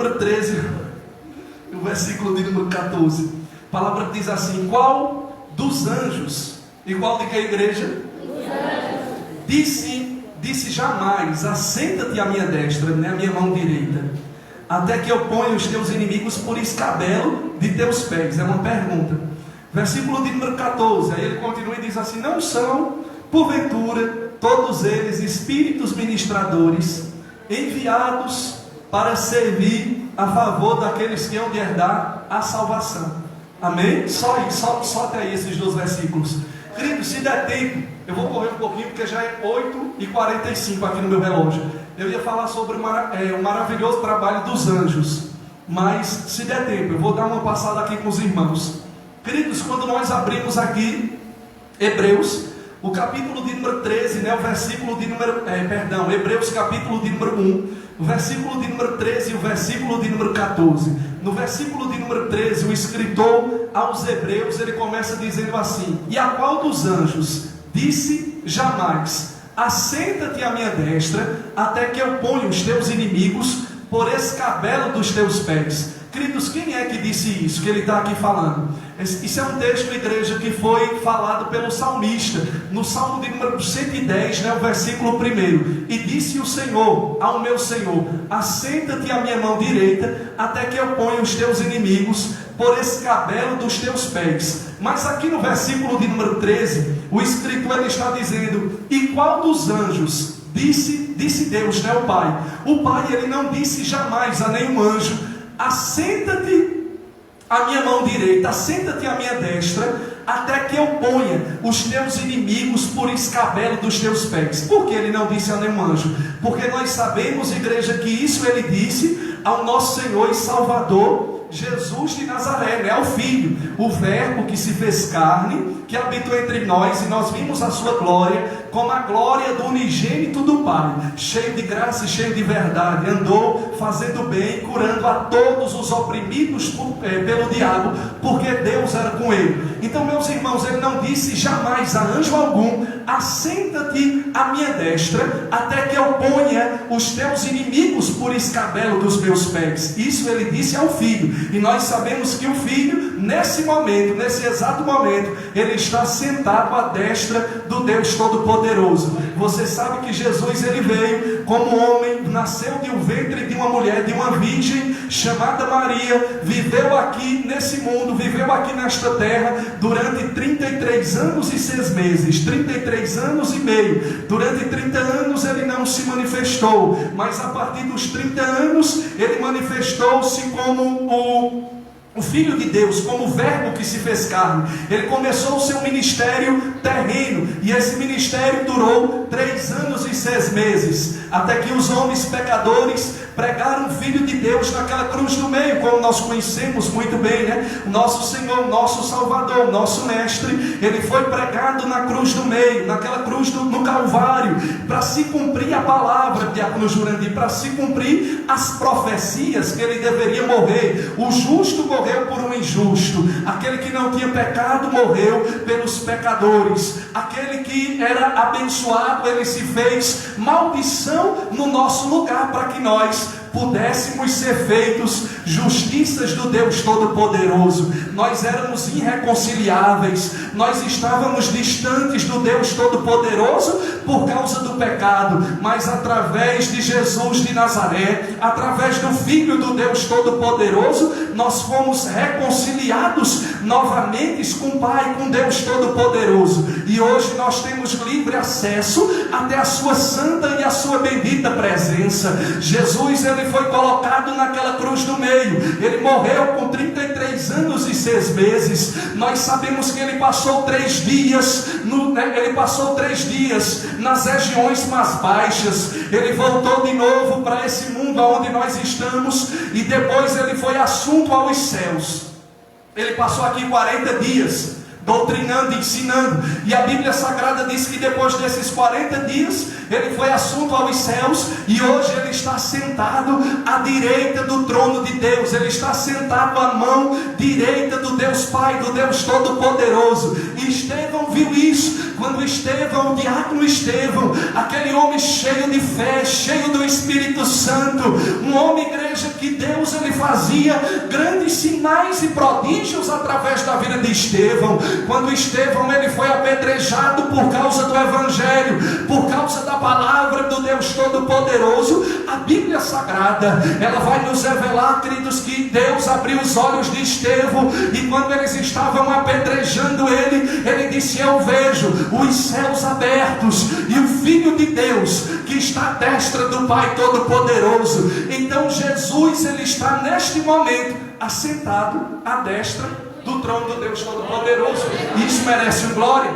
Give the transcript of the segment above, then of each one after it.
número 13, o versículo de número 14. A palavra diz assim: qual dos anjos, e qual de que a igreja? Disse jamais: assenta-te à minha destra, à minha mão direita, até que eu ponha os teus inimigos por escabelo de teus pés. É uma pergunta. Versículo de número 14, aí ele continua e diz assim: não são, porventura, todos eles espíritos ministradores, enviados para servir a favor daqueles que hão de herdar a salvação? Amém? Só até aí esses 2 versículos. Querido, se der tempo, eu vou correr um pouquinho, porque já é 8h45 aqui no meu relógio. Eu ia falar sobre o maravilhoso trabalho dos anjos, mas se der tempo, eu vou dar uma passada aqui com os irmãos. Queridos, quando nós abrimos aqui Hebreus, o capítulo de número 13, o versículo de número, Hebreus capítulo de número 1, o versículo de número 13 e o versículo de número 14. No versículo de número 13, o escritor aos Hebreus, ele começa dizendo assim: e a qual dos anjos disse jamais: assenta-te à minha destra, até que eu ponha os teus inimigos por escabelo dos teus pés? Queridos, quem é que disse isso, que ele está aqui falando? Isso é um texto, igreja, que foi falado pelo salmista, no Salmo de número 110, o versículo 1. E disse o Senhor ao meu Senhor: assenta-te à minha mão direita, até que eu ponha os teus inimigos por escabelo dos teus pés. Mas aqui no versículo de número 13, o escritor ele está dizendo: e qual dos anjos disse Deus, o Pai? O Pai, ele não disse jamais a nenhum anjo: assenta-te à minha mão direita, assenta-te à minha destra, até que eu ponha os teus inimigos por escabelo dos teus pés. Por que ele não disse a nenhum anjo? Porque nós sabemos, igreja, que isso ele disse ao nosso Senhor e Salvador Jesus de Nazaré, ao Filho, o Verbo que se fez carne, que habitou entre nós, e nós vimos a sua glória, como a glória do unigênito do Pai, cheio de graça e cheio de verdade, andou fazendo bem, curando a todos os oprimidos pelo diabo, porque Deus era com ele. Então, meus irmãos, ele não disse jamais a anjo algum: assenta-te à minha destra, até que eu ponha os teus inimigos por escabelo dos meus pés. Isso ele disse ao Filho. E nós sabemos que o Filho, nesse momento, nesse exato momento, ele está sentado à destra do Deus Todo-Poderoso. Você sabe que Jesus, ele veio como homem, nasceu de um ventre de uma mulher, de uma virgem chamada Maria, viveu aqui nesse mundo, viveu aqui nesta terra durante 33 anos e 6 meses, 33 anos e meio. Durante 30 anos ele não se manifestou, mas a partir dos 30 anos ele manifestou-se como o Filho de Deus, como o Verbo que se fez carne. Ele começou o seu ministério terreno, e esse ministério durou 3 anos e 6 meses, até que os homens pecadores pregaram o Filho de Deus naquela cruz do meio, como nós conhecemos muito bem, O nosso Senhor, nosso Salvador, nosso Mestre, ele foi pregado na cruz do meio, naquela cruz no Calvário, para se cumprir a palavra, Diácono Jurandir, para se cumprir as profecias que ele deveria morrer. O justo morreu por um injusto, aquele que não tinha pecado morreu pelos pecadores, aquele que era abençoado, ele se fez maldição no nosso lugar, para que nós pudéssemos ser feitos justiças do Deus Todo-Poderoso. Nós éramos irreconciliáveis, nós estávamos distantes do Deus Todo-Poderoso por causa do pecado, mas através de Jesus de Nazaré, através do Filho do Deus Todo-Poderoso, nós fomos reconciliados novamente com o Pai, com Deus Todo-Poderoso, e hoje nós temos livre acesso até a sua santa e a sua bendita presença. Jesus, ele foi colocado naquela cruz do meio, ele morreu com 33 anos e 6 meses. Nós sabemos que ele passou 3 dias nas regiões mais baixas, ele voltou de novo para esse mundo onde nós estamos, e depois ele foi assunto aos céus. Ele passou aqui 40 dias doutrinando, ensinando, e a Bíblia Sagrada diz que depois desses 40 dias ele foi assunto aos céus, e hoje ele está sentado à direita do trono de Deus. Ele está sentado à mão direita do Deus Pai, do Deus Todo-Poderoso. E Estevão viu isso, quando Estevão, o diácono Estevão, aquele homem cheio de fé, cheio do Espírito Santo, um homem, igreja, igreja que Deus ele fazia grandes sinais e prodígios através da vida de Estevão. Quando Estevão ele foi apedrejado por causa do Evangelho, por causa da palavra do Deus Todo-Poderoso, a Bíblia Sagrada ela vai nos revelar, queridos, que Deus abriu os olhos de Estevão, e quando eles estavam apedrejando ele disse: eu vejo os céus abertos e o Filho de Deus que está à destra do Pai Todo-Poderoso. Então Jesus ele está neste momento assentado à destra do trono do Deus Todo-Poderoso. Isso merece glória.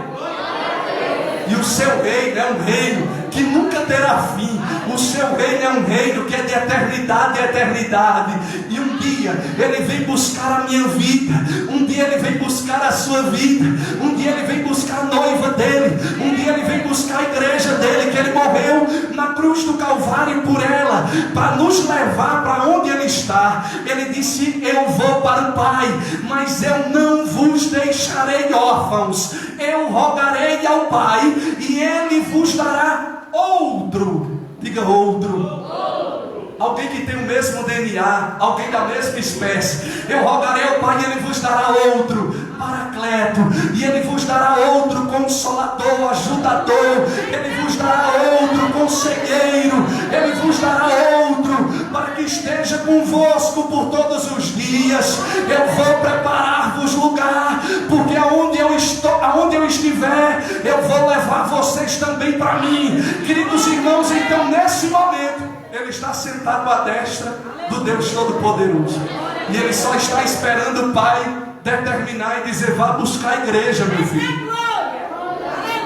E o seu reino é um reino que nunca terá fim. O seu reino é um reino que é de eternidade a eternidade. E um dia ele vem buscar a minha vida, um dia ele vem buscar a sua vida, um dia ele vem buscar a noiva dele, um dia ele vem buscar a igreja dele, que ele morreu na cruz do Calvário por ela, para nos levar para onde ele está. Ele disse: eu vou para o Pai, mas eu não vos deixarei órfãos. Eu rogarei ao Pai e ele vos dará outro. Diga outro. Alguém que tem o mesmo DNA, alguém da mesma espécie. Eu rogarei ao Pai e ele vos dará outro Paracleto, e ele vos dará outro Consolador, Ajudador. Ele vos dará outro Conselheiro. Ele vos dará outro para que esteja convosco por todos os dias. Eu vou preparar-vos lugar, porque aonde eu estiver, eu vou levar vocês também para mim. Queridos irmãos, então nesse momento ele está sentado à destra do Deus Todo-Poderoso, e ele só está esperando o Pai determinar e dizer: vá buscar a igreja, meu filho,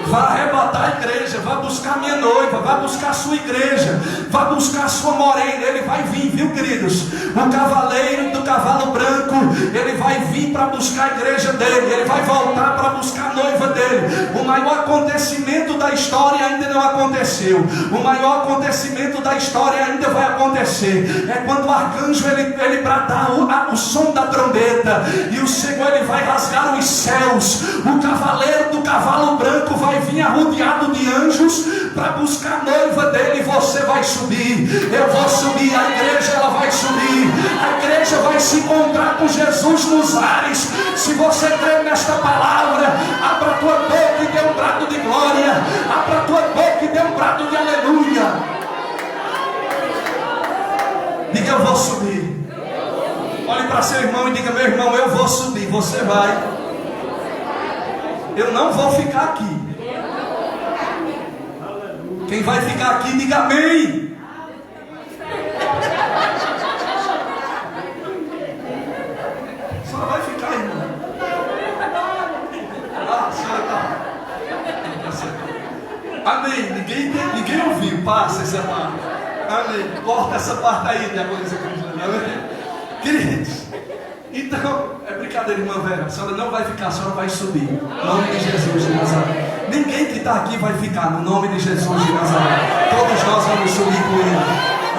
vá arrebatar a igreja, vá buscar a minha noiva, vá buscar a sua igreja, vá buscar a sua morena. Ele vai vir, viu, queridos? O cavaleiro do cavalo branco, ele vai vir para buscar a igreja dele, ele vai voltar para buscar a noiva dele. O maior acontecimento da história ainda não aconteceu. O maior acontecimento da história ainda vai acontecer. É quando o arcanjo ele bradar o som da trombeta, e o Senhor ele vai rasgar os céus. O cavaleiro do cavalo branco vai vir arrodeado de anjos para buscar a noiva dele, e você vai subir. Eu vou subir, a igreja ela vai subir, a igreja vai se encontrar com Jesus nos ares. Se você crê nesta palavra, abra a tua boca e dê um brado de glória, abra a tua boca e dê um brado de aleluia. Diga: eu vou subir. Olhe para seu irmão e diga: meu irmão, eu vou subir. Você vai. Eu não vou ficar aqui. Quem vai ficar aqui, diga amém. Só vai ficar, irmão. Ah, a senhora tá. Amém. Ninguém ouviu. Passa essa parte. Amém. Corta essa parte aí, diagonisa. Amém. Queridos, então, é brincadeira, irmã Vera. A senhora não vai ficar, a senhora vai subir. Em nome de Jesus de Nazaré. Ninguém que está aqui vai ficar, no nome de Jesus de Nazaré. Todos nós vamos subir com ele.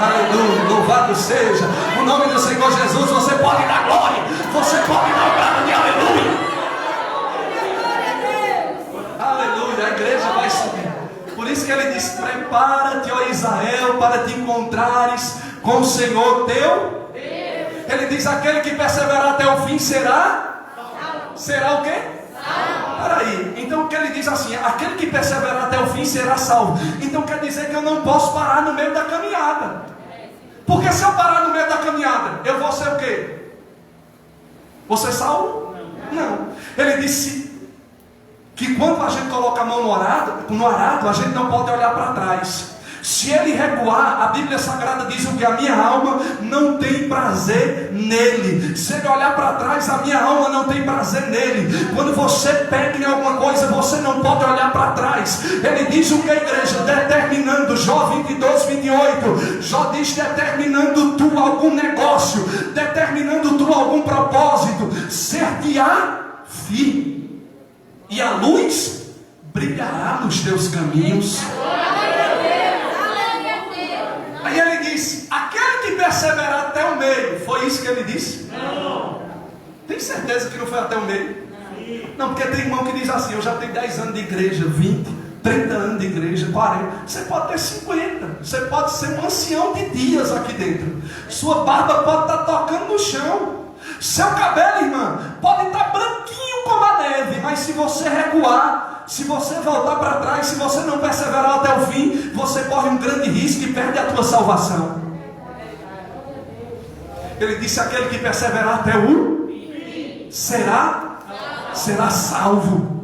Aleluia, louvado seja o nome do Senhor Jesus. Você pode dar glória, você pode dar glória de aleluia. Aleluia, a igreja vai subir. Por isso que ele diz: prepara-te, ó Israel, para te encontrares com o Senhor teu. Ele diz: aquele que perseverar até o fim será o quê? Peraí, então o que ele diz assim: aquele que perseverar até o fim será salvo. Então quer dizer que eu não posso parar no meio da caminhada. Porque se eu parar no meio da caminhada, eu vou ser o quê? Vou ser salvo? Não. Ele disse que quando a gente coloca a mão no arado, a gente não pode olhar para trás. Se ele recuar, a Bíblia Sagrada diz que a minha alma não tem prazer nele. Se ele olhar para trás, a minha alma não tem prazer nele. Quando você pega em alguma coisa, você não pode olhar para trás. Ele diz o que a igreja? Determinando, Jó 22, 28. Jó diz: determinando tu algum negócio, determinando tu algum propósito, ser-te-á firme, e a luz brilhará nos teus caminhos. Aí ele diz: aquele que perseverar até o meio. Foi isso que ele disse? Não. Tem certeza que não foi até o meio? Sim. Não, porque tem irmão que diz assim: eu já tenho 10 anos de igreja, 20, 30 anos de igreja, 40, você pode ter 50, você pode ser um ancião de dias aqui dentro, sua barba pode estar tocando no chão, seu cabelo, irmã, pode estar branquinho como a neve, mas se você recuar, se você voltar para trás, se você não perseverar até o fim, você corre um grande risco e perde a tua salvação. Ele disse: aquele que perseverar até o fim será salvo.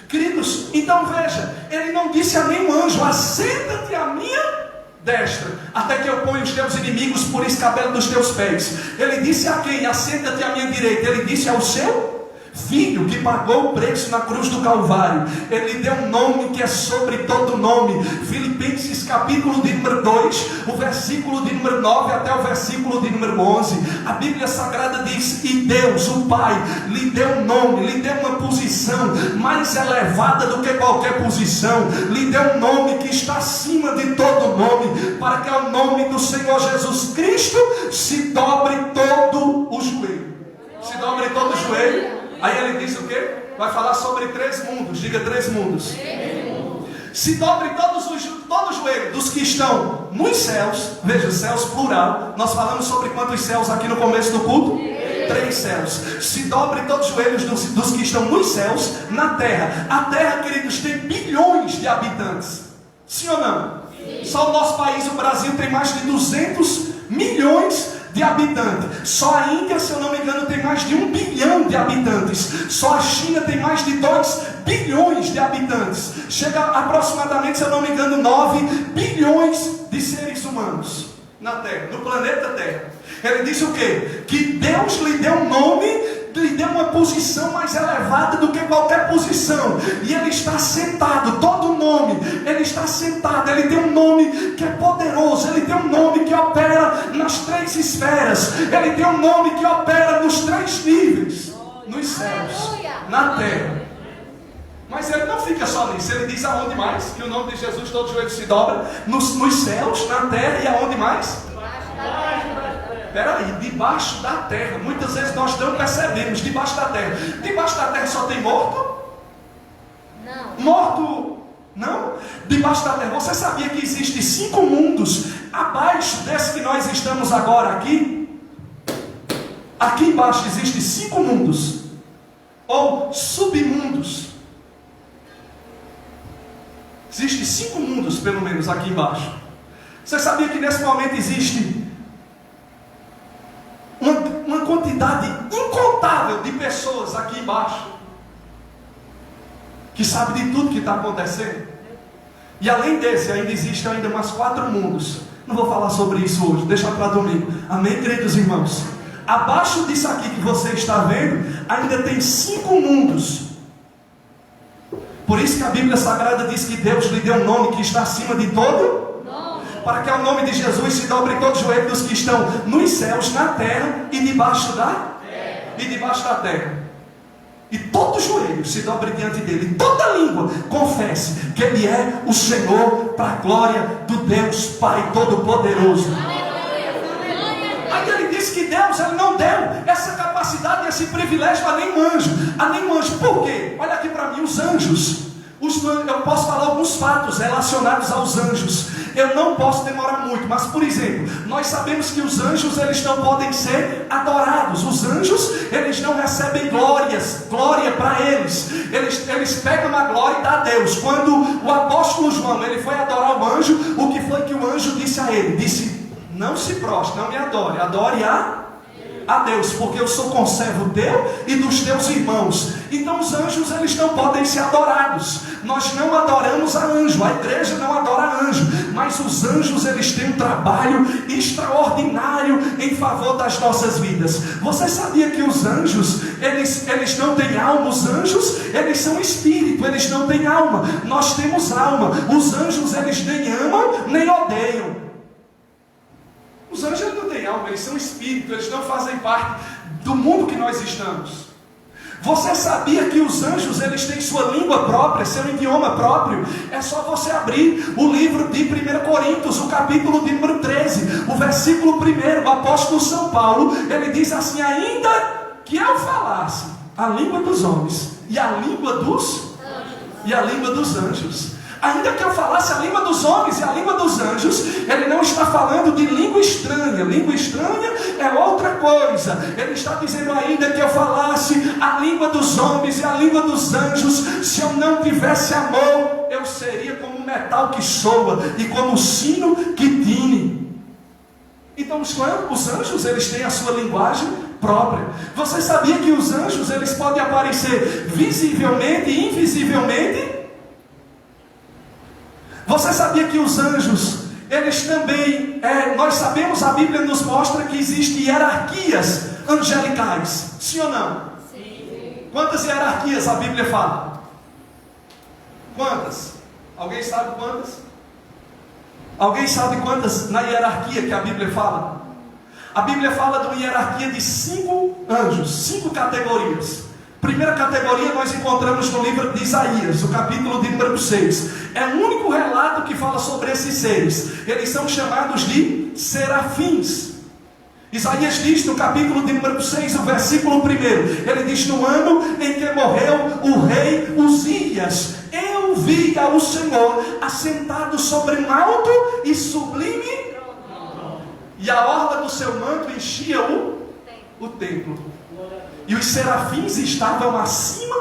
Queridos, então veja, ele não disse a nenhum anjo: assenta-te à minha destra, até que eu ponha os teus inimigos por escabelo dos teus pés. Ele disse a quem? Assenta-te à minha direita. Ele disse ao seu Filho, que pagou o preço na cruz do Calvário. Ele lhe deu um nome que é sobre todo nome. Filipenses capítulo de número 2, o versículo de número 9 até o versículo de número 11. A Bíblia Sagrada diz: e Deus, o Pai, lhe deu um nome, lhe deu uma posição mais elevada do que qualquer posição. Lhe deu um nome que está acima de todo nome, para que ao nome do Senhor Jesus Cristo se dobre todo o joelho. Se dobre todo o joelho. Aí ele diz o quê? Vai falar sobre 3 mundos. Diga 3 mundos. Se dobre todo o joelho dos que estão nos céus. Veja, céus plural. Nós falamos sobre quantos céus aqui no começo do culto? 3 céus. Se dobre todos os joelhos dos que estão nos céus, na terra. A terra, queridos, tem bilhões de habitantes. Sim ou não? Sim. Só o nosso país, o Brasil, tem mais de 200 milhões de habitantes. Só a Índia, se eu não me engano, tem mais de 1 bilhão de habitantes. Só a China tem mais de 2 bilhões de habitantes. Chega aproximadamente, se eu não me engano, 9 bilhões de seres humanos na Terra, no planeta Terra. Ele disse o quê? Que Deus lhe deu um nome, lhe deu uma posição mais elevada do que qualquer posição. E ele está sentado, todo nome, ele está sentado. Ele tem um nome que é poderoso. Ele tem um nome que opera nas 3 esferas. Ele tem um nome que opera nos 3 níveis, nos céus, na terra. Mas ele não fica só nisso. Ele diz aonde mais? Que o nome de Jesus todo joelho se dobra. Nos céus, na terra, e aonde mais? Peraí, debaixo da terra. Muitas vezes nós não percebemos. Debaixo da terra. Debaixo da terra só tem morto? Não. Morto? Não? Debaixo da terra. Você sabia que existem 5 mundos abaixo desse que nós estamos agora aqui? Aqui embaixo existem 5 mundos, ou submundos. Existem 5 mundos, pelo menos, aqui embaixo. Você sabia que nesse momento existe uma quantidade incontável de pessoas aqui embaixo que sabe de tudo que está acontecendo? E além desse, ainda existem ainda mais 4 mundos. Não vou falar sobre isso hoje, deixa para domingo. Amém, queridos irmãos? Abaixo disso aqui que você está vendo, ainda tem 5 mundos. Por isso que a Bíblia Sagrada diz que Deus lhe deu um nome que está acima de todo, para que ao nome de Jesus se dobre todo o joelho dos que estão nos céus, na terra e debaixo da terra. E todo joelho se dobre diante dele, e toda língua confesse que ele é o Senhor, para a glória do Deus Pai Todo-Poderoso. Aí ele disse que Deus, ele não deu essa capacidade, esse privilégio a nenhum anjo. Por quê? Olha aqui para mim, os anjos. Eu posso falar alguns fatos relacionados aos anjos. Eu não posso demorar muito, mas por exemplo, nós sabemos que os anjos, eles não podem ser adorados. Os anjos, eles não recebem glória para eles. Eles pegam a glória e dá a Deus. Quando o apóstolo João, ele foi adorar o anjo, o que foi que o anjo disse a ele? Disse: não se prostre, não me adore, adore a Deus, porque eu sou conservo teu e dos teus irmãos. Então os anjos, eles não podem ser adorados. Nós não adoramos a anjo, a igreja não adora anjo, mas os anjos, eles têm um trabalho extraordinário em favor das nossas vidas. Você sabia que os anjos, eles não têm alma? Os anjos, eles são espírito, eles não têm alma. Nós temos alma. Os anjos, eles nem amam nem odeiam. Os anjos, eles não têm alma, eles são espírito, eles não fazem parte do mundo que nós estamos. Você sabia que os anjos, eles têm sua língua própria, seu idioma próprio? É só você abrir o livro de 1 Coríntios, o capítulo de número 13, o versículo 1, o apóstolo São Paulo, ele diz assim: ainda que eu falasse a língua dos homens e a língua dos anjos, Ainda que eu falasse a língua dos homens e a língua dos anjos, ele não está falando de língua estranha. Língua estranha é outra coisa. Ele está dizendo ainda que eu falasse a língua dos homens e a língua dos anjos, se eu não tivesse amor, eu seria como um metal que soa e como um sino que tine. Então os anjos, eles têm a sua linguagem própria. Você sabia que os anjos, eles podem aparecer visivelmente e invisivelmente? Você sabia que os anjos, eles também, nós sabemos, a Bíblia nos mostra que existem hierarquias angelicais, sim ou não? Sim. Quantas hierarquias a Bíblia fala? Quantas? Alguém sabe quantas? Alguém sabe quantas na hierarquia que a Bíblia fala? A Bíblia fala de uma hierarquia de 5 anjos, 5 categorias. Primeira categoria nós encontramos no livro de Isaías, o capítulo de número 6. É o único relato que fala sobre esses seres. Eles são chamados de serafins. Isaías diz no capítulo de número 6, o versículo 1, ele diz: no ano em que morreu o rei Uzias, eu via o Senhor assentado sobre um alto e sublime, e a orla do seu manto enchia o templo. E os serafins estavam acima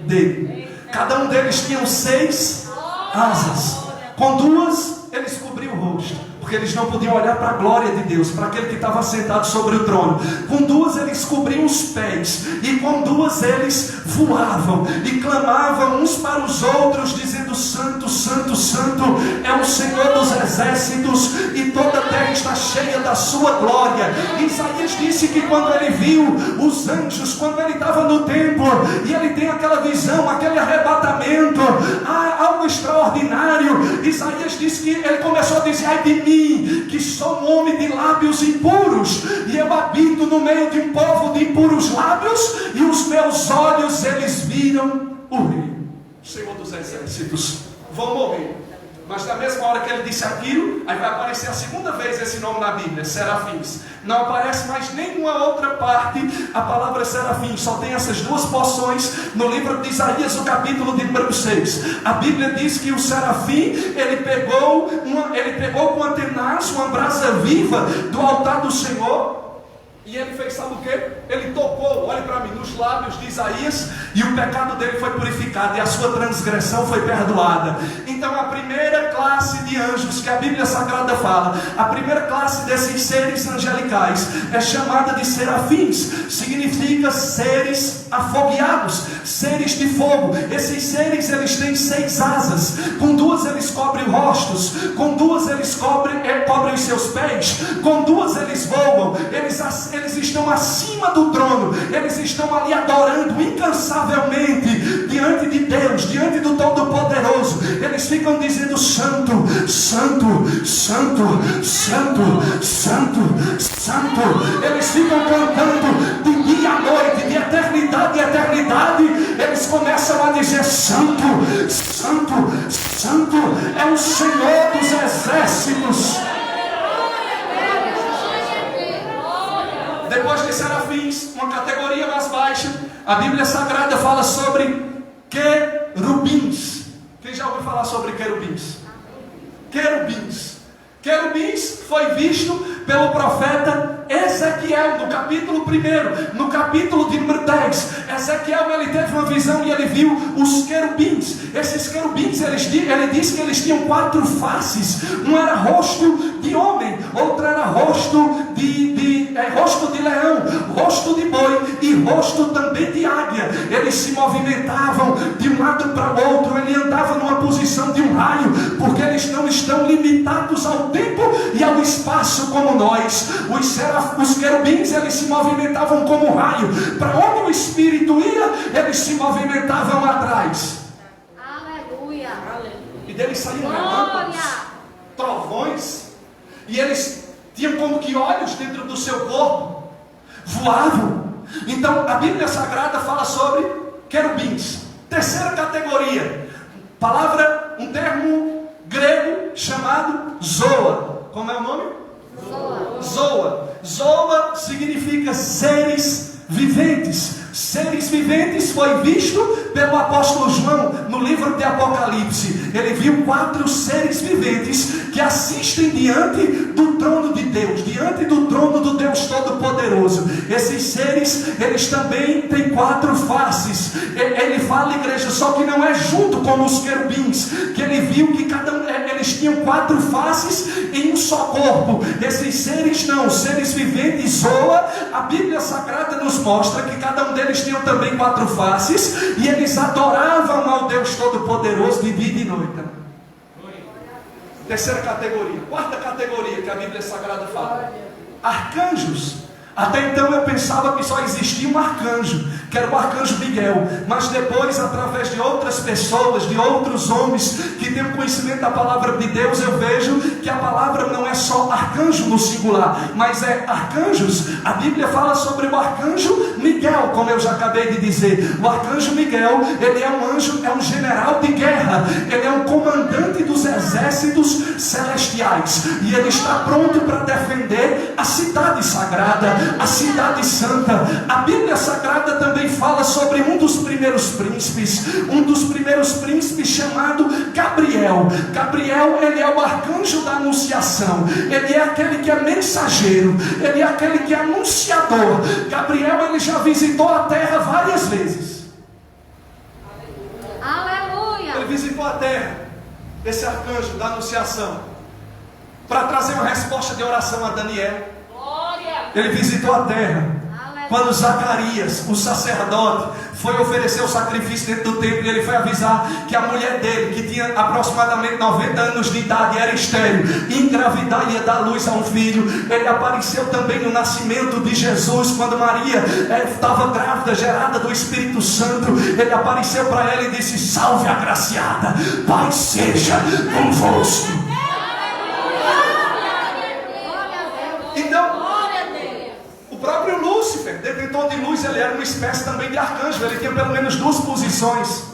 dele. Cada um deles tinha 6 asas. Com 2 eles cobriam o rosto, porque eles não podiam olhar para a glória de Deus, para aquele que estava sentado sobre o trono. Com 2 eles cobriam os pés, e com 2 eles voavam e clamavam uns para os outros, dizendo: Santo, Santo, Santo é o Senhor dos exércitos, e toda a terra está cheia da sua glória. Isaías disse que quando ele viu os anjos, quando ele estava no templo, e ele tem aquela visão, aquele arrebatamento, algo extraordinário, Isaías disse que ele começou a dizer: ai de mim, que sou um homem de lábios impuros, e eu habito no meio de um povo de impuros lábios, e os meus olhos, eles viram o Rei, o Senhor dos exércitos. Vão morrer. Mas na mesma hora que ele disse aquilo, aí vai aparecer a segunda vez esse nome na Bíblia, serafins. Não aparece mais nenhuma outra parte a palavra serafim. Só tem essas 2 porções no livro de Isaías, o capítulo de número 6. A Bíblia diz que o serafim, ele pegou com uma tenaz, uma brasa viva do altar do Senhor, e ele fez, sabe o que? Ele tocou, olhe para mim, nos lábios de Isaías, e o pecado dele foi purificado, e a sua transgressão foi perdoada. Então a primeira classe de anjos que a Bíblia Sagrada fala, a primeira classe desses seres angelicais, é chamada de serafins. Significa seres afogueados, seres de fogo. Esses seres, eles têm 6 asas. Com 2 eles cobrem rostos, com 2 eles cobrem os seus pés, com 2 eles voam. Eles estão acima do trono, eles estão ali adorando incansavelmente diante de Deus, diante do Todo-Poderoso. Eles ficam dizendo: Santo, Santo, Santo, Santo, Santo, Santo. Eles ficam cantando de dia à noite, de eternidade em eternidade. Eles começam a dizer: Santo, Santo, Santo é o Senhor dos exércitos. Depois de serafins, uma categoria mais baixa, a Bíblia Sagrada fala sobre querubins. Quem já ouviu falar sobre querubins? Querubins. Querubins foi visto pelo profeta Ezequiel, no capítulo 1, no capítulo de número 10. Ezequiel, ele teve uma visão e ele viu os querubins. Esses querubins, ele diz que eles tinham 4 faces. Um era rosto de homem, outro era rosto rosto de leão, rosto de boi e rosto também de águia. Eles se movimentavam de um lado para o outro, ele andava numa posição de um raio, porque eles não estão limitados ao tempo e ao espaço como nós. Os querubins, eles se movimentavam como um raio. Para onde o Espírito ia, eles se movimentavam atrás. Aleluia. E deles saíam relâmpagos, trovões, e eles tinham como que olhos dentro do seu corpo, voavam. Então a Bíblia Sagrada fala sobre querubins. Terceira categoria, um termo grego chamado zoa. Como é o nome? Zoa. Zoa. Zoa significa seres viventes. Seres viventes foi visto pelo apóstolo João no livro de Apocalipse. Ele viu 4 seres viventes que assistem diante do trono de Deus, diante do trono do Deus Todo-Poderoso. Esses seres, eles também têm 4 faces. Ele fala, igreja, só que não é junto como os querubins, que ele viu que eles tinham 4 faces em um só corpo. Esses seres não, seres viventes, Zoa, a Bíblia Sagrada nos mostra que cada um deles tinham também 4 faces, e eles adoravam ao Deus Todo-Poderoso de dia e de noite. Terceira categoria. Quarta categoria que a Bíblia Sagrada fala: arcanjos. Até então eu pensava que só existia um arcanjo, que era o arcanjo Miguel. Mas depois, através de outras pessoas, de outros homens que têm conhecimento da palavra de Deus, eu vejo que a palavra não é só arcanjo no singular, mas é arcanjos. A Bíblia fala sobre o arcanjo Miguel, como eu já acabei de dizer. O arcanjo Miguel, ele é um anjo, é um general de guerra. Ele é um comandante dos exércitos celestiais. E ele está pronto para defender a cidade sagrada, a cidade santa. A Bíblia Sagrada também fala sobre um dos primeiros príncipes chamado Gabriel. Gabriel, ele é o arcanjo da anunciação. Ele é aquele que é mensageiro, ele é aquele que é anunciador. Gabriel, ele já visitou a terra várias vezes. Aleluia. Ele visitou a terra, esse arcanjo da anunciação, para trazer uma resposta de oração a Daniel. Ele visitou a terra quando Zacarias, o sacerdote, foi oferecer o sacrifício dentro do templo. E ele foi avisar que a mulher dele, que tinha aproximadamente 90 anos de idade, era estéril, engravidar e ia dar luz a um filho. Ele apareceu também no nascimento de Jesus, quando Maria estava grávida, gerada do Espírito Santo. Ele apareceu para ela e disse: salve agraciada, Pai seja convosco. Então, o próprio Lúcifer, detentor de luz, ele era uma espécie também de arcanjo. Ele tinha pelo menos 2 posições.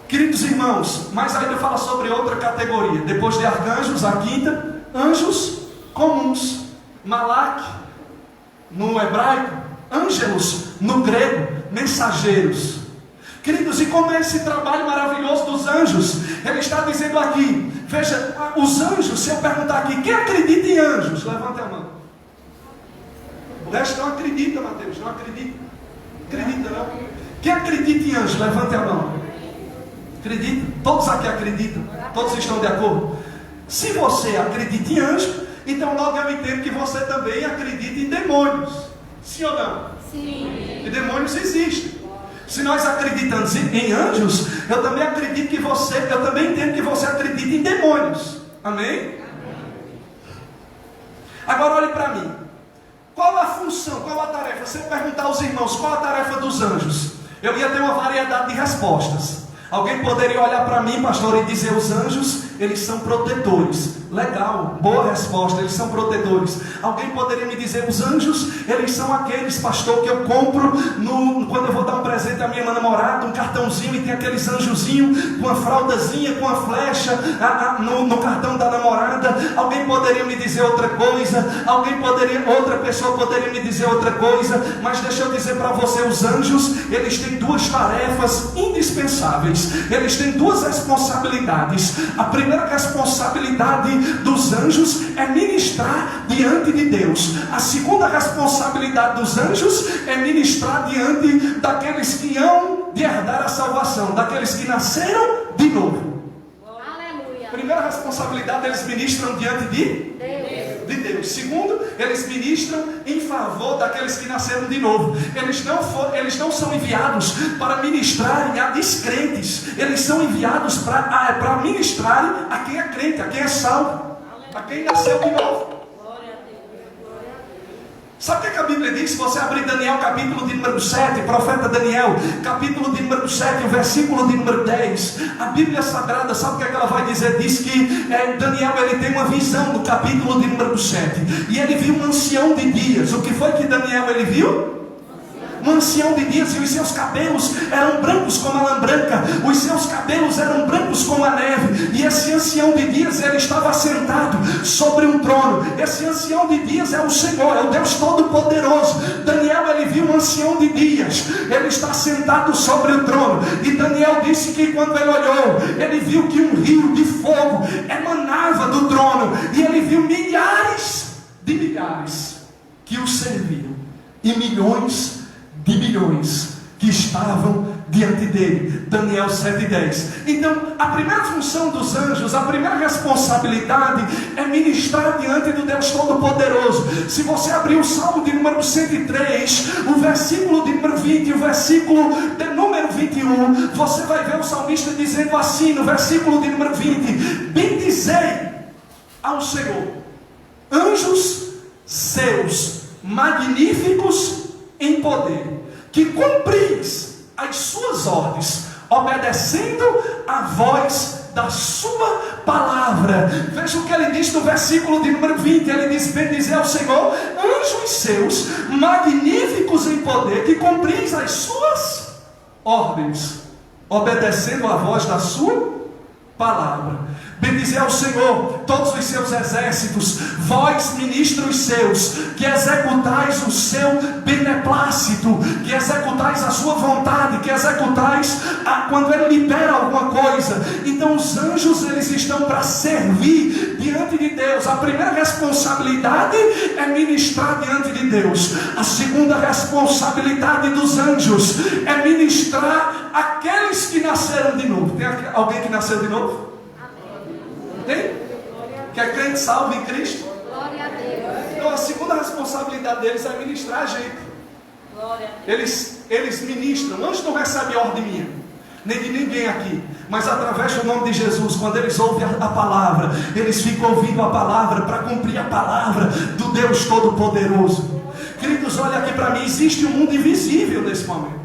Queridos irmãos, mas ainda fala sobre outra categoria. Depois de arcanjos, a quinta, anjos comuns. Malak no hebraico, ângelos no grego, mensageiros. Queridos, e como é esse trabalho maravilhoso dos anjos? Ele está dizendo aqui, veja, os anjos, se eu perguntar aqui, quem acredita em anjos? Levante a mão. O resto não acredita, Mateus, não acredita. Acredita não? Quem acredita em anjos? Levante a mão. Acredita? Todos aqui acreditam? Todos estão de acordo? Se você acredita em anjos, então logo eu entendo que você também acredita em demônios. Sim ou não? Sim. E demônios existem. Se nós acreditamos em anjos, eu também entendo que você acredita em demônios. Amém? Agora olhe para mim. Qual a função, qual a tarefa? Se eu perguntar aos irmãos qual a tarefa dos anjos, eu ia ter uma variedade de respostas. Alguém poderia olhar para mim, pastor, e dizer: os anjos, eles são protetores. Legal, boa resposta, eles são protetores. Alguém poderia me dizer: os anjos, eles são aqueles, pastor, que eu compro quando eu vou dar um presente à minha namorada, um cartãozinho, e tem aqueles anjozinhos com a fraldazinha, com a flecha no cartão da namorada. Alguém poderia me dizer outra coisa, outra pessoa poderia me dizer outra coisa. Mas deixa eu dizer para você, os anjos, eles têm 2 tarefas indispensáveis. Eles têm 2 responsabilidades. A primeira responsabilidade dos anjos é ministrar diante de Deus. A segunda responsabilidade dos anjos é ministrar diante daqueles que hão de herdar a salvação, daqueles que nasceram de novo. Aleluia. Primeira responsabilidade, eles ministram diante de Deus. Segundo, eles ministram em favor daqueles que nasceram de novo. Eles não são enviados para ministrarem a descrentes. Eles são enviados para ministrarem a quem é crente, a quem é salvo, a quem nasceu de novo. Sabe o que a Bíblia diz? Se você abrir Daniel capítulo de número 7, profeta Daniel, capítulo de número 7, o versículo de número 10, a Bíblia Sagrada, sabe o que ela vai dizer? Diz que Daniel, ele tem uma visão no capítulo de número 7, e ele viu um ancião de dias. O que foi que Daniel ele viu? um ancião de dias, e os seus cabelos eram brancos como a lã branca, os seus cabelos eram brancos como a neve, e esse ancião de dias, ele estava sentado sobre um trono. Esse ancião de dias é o Senhor, é o Deus Todo-Poderoso. Daniel, ele viu um ancião de dias, ele está sentado sobre o trono, e Daniel disse que quando ele olhou, ele viu que um rio de fogo emanava do trono, e ele viu milhares de milhares que o serviam, e milhões de milhões que estavam diante dele. Daniel 7:10. Então, a primeira função dos anjos, a primeira responsabilidade é ministrar diante do Deus Todo-Poderoso. Se você abrir o Salmo de número 103, o versículo de número 20 e o versículo de número 21, você vai ver o salmista dizendo assim, no versículo de número 20: bendizei ao Senhor, anjos seus magníficos em poder, que cumpris as suas ordens, obedecendo a voz da sua palavra. Veja o que ele diz no versículo de número 20. Ele diz: bendizei ao Senhor, anjos seus magníficos em poder, que cumpris as suas ordens, obedecendo a voz da sua palavra. Bendizei ao Senhor todos os seus exércitos, vós ministros seus, que executais o seu beneplácito, que executais a sua vontade, que executais quando Ele libera alguma coisa. Então os anjos, eles estão para servir diante de Deus. A primeira responsabilidade é ministrar diante de Deus. A segunda responsabilidade dos anjos é ministrar aqueles que nasceram de novo. Tem alguém que nasceu de novo? Tem? Que é crente salvo em Cristo? Glória a Deus. Então a segunda responsabilidade deles é ministrar a gente. Glória. Eles ministram. O anjo não recebe ordem minha, nem de ninguém aqui, mas através do nome de Jesus. Quando eles ouvem a palavra, eles ficam ouvindo a palavra para cumprir a palavra do Deus Todo-Poderoso. Queridos, olha aqui para mim. Existe um mundo invisível nesse momento.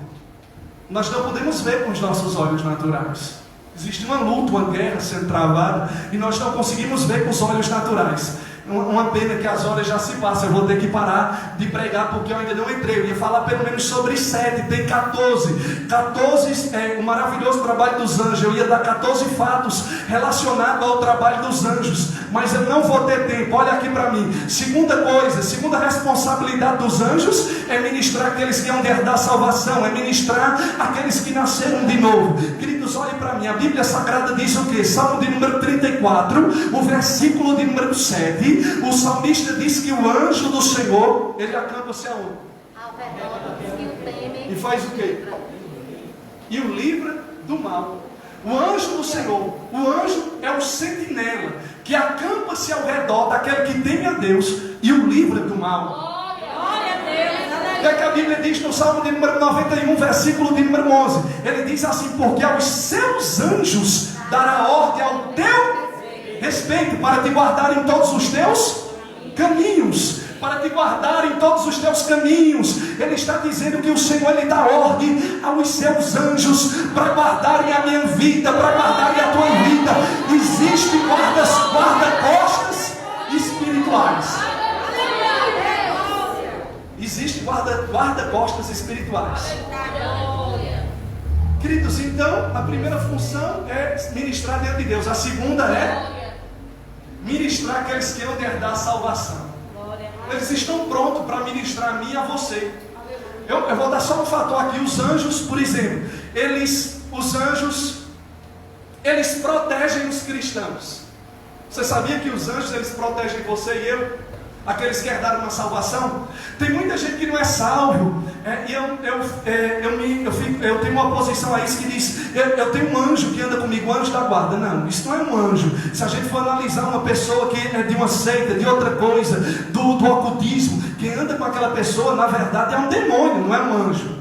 Nós não podemos ver com os nossos olhos naturais. Existe uma luta, uma guerra sendo travada, e nós não conseguimos ver com os olhos naturais. Uma pena que as horas já se passam. Eu vou ter que parar de pregar porque eu ainda não entrei. Eu ia falar pelo menos sobre 7, tem 14. 14 é o maravilhoso trabalho dos anjos. Eu ia dar 14 fatos relacionados ao trabalho dos anjos, mas eu não vou ter tempo. Olha aqui para mim. Segunda coisa, segunda responsabilidade dos anjos é ministrar aqueles que hão de herdar salvação, é ministrar aqueles que nasceram de novo. Queridos, olhem para mim. A Bíblia Sagrada diz o que? Salmo de número 34, o versículo de número 7. O salmista diz que o anjo do Senhor, ele acampa-se aonde? Ao redor dos que o temem. E faz o quê? E o livra do mal. O anjo do Senhor, o anjo é o sentinela que acampa-se ao redor daquele que teme a Deus e o livra do mal. Glória a Deus. O que é que a Bíblia diz no Salmo de número 91, versículo de número 11? Ele diz assim: porque aos seus anjos dará ordem ao teu respeito, para te guardar em todos os teus caminhos, para te guardar em todos os teus caminhos. Ele está dizendo que o Senhor, Ele dá ordem aos seus anjos para guardarem a minha vida, para guardarem a tua vida. Existem guarda-costas espirituais. Existem guarda-costas espirituais. Queridos, então a primeira função é ministrar diante de Deus. A segunda é ministrar aqueles que hão de herdar a salvação. Eles estão prontos para ministrar a mim e a você. Eu vou dar só um fator aqui. Os anjos, por exemplo, eles protegem os cristãos. Você sabia que os anjos, eles protegem você e eu? Aqueles que herdaram uma salvação. Tem muita gente que não é salvo, e eu tenho uma oposição a isso que diz: eu tenho um anjo que anda comigo, um anjo da guarda. Não, isso não é um anjo. Se a gente for analisar uma pessoa que é de uma seita, de outra coisa, do ocultismo, quem anda com aquela pessoa, na verdade, é um demônio, não é um anjo.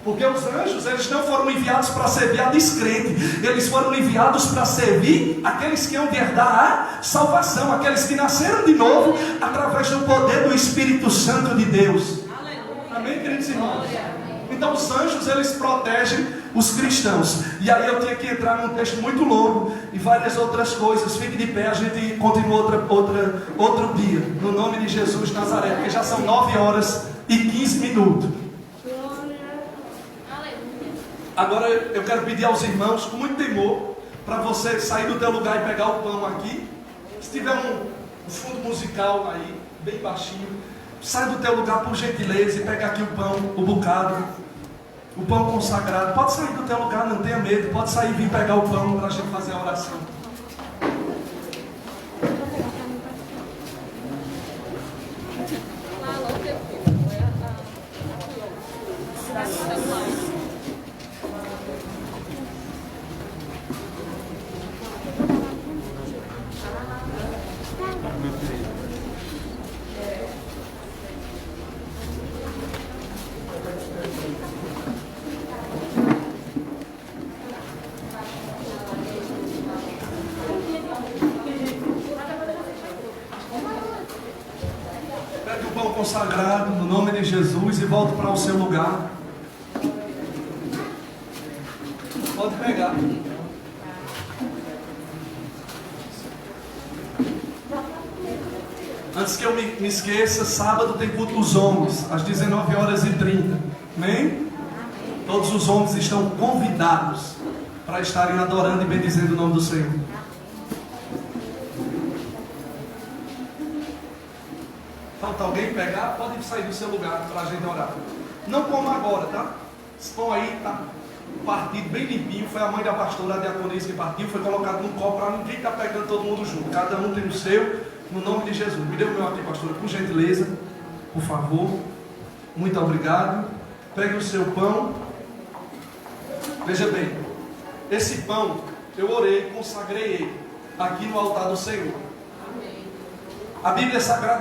Porque os anjos, eles não foram enviados para servir a descrente, eles foram enviados para servir aqueles que hão de herdar a salvação, aqueles que nasceram de novo através do poder do Espírito Santo de Deus. Amém, queridos irmãos? Então os anjos, eles protegem os cristãos. E aí eu tinha que entrar num texto muito longo e várias outras coisas. Fique de pé, a gente continua outro dia, no nome de Jesus de Nazaré, porque já são 9 horas e 15 minutos. Aleluia. Agora eu quero pedir aos irmãos, com muito temor, para você sair do teu lugar e pegar o pão aqui. Se tiver um fundo musical aí, bem baixinho, sai do teu lugar por gentileza e pega aqui o pão, o bocado, o pão consagrado. Pode sair do teu lugar, não tenha medo. Pode sair e vir pegar o pão para a gente fazer a oração. Pegue o pão consagrado no nome de Jesus e volte para o seu lugar. Pode pegar. Antes que eu me esqueça, sábado tem culto dos homens, às 19h30. Amém? Todos os homens estão convidados para estarem adorando e bendizendo o nome do Senhor. Falta alguém pegar? Pode sair do seu lugar para a gente orar. Não coma agora, tá? Esse pão aí tá partido bem limpinho. Foi a mãe da pastora, a diaconisa, que partiu. Foi colocado num copo para ninguém estar pegando todo mundo junto. Cada um tem o seu, no nome de Jesus. Me dê o meu aqui, pastora, por gentileza, por favor. Muito obrigado. Pegue o seu pão. Veja bem, esse pão eu orei, consagrei ele aqui no altar do Senhor. A Bíblia Sagrada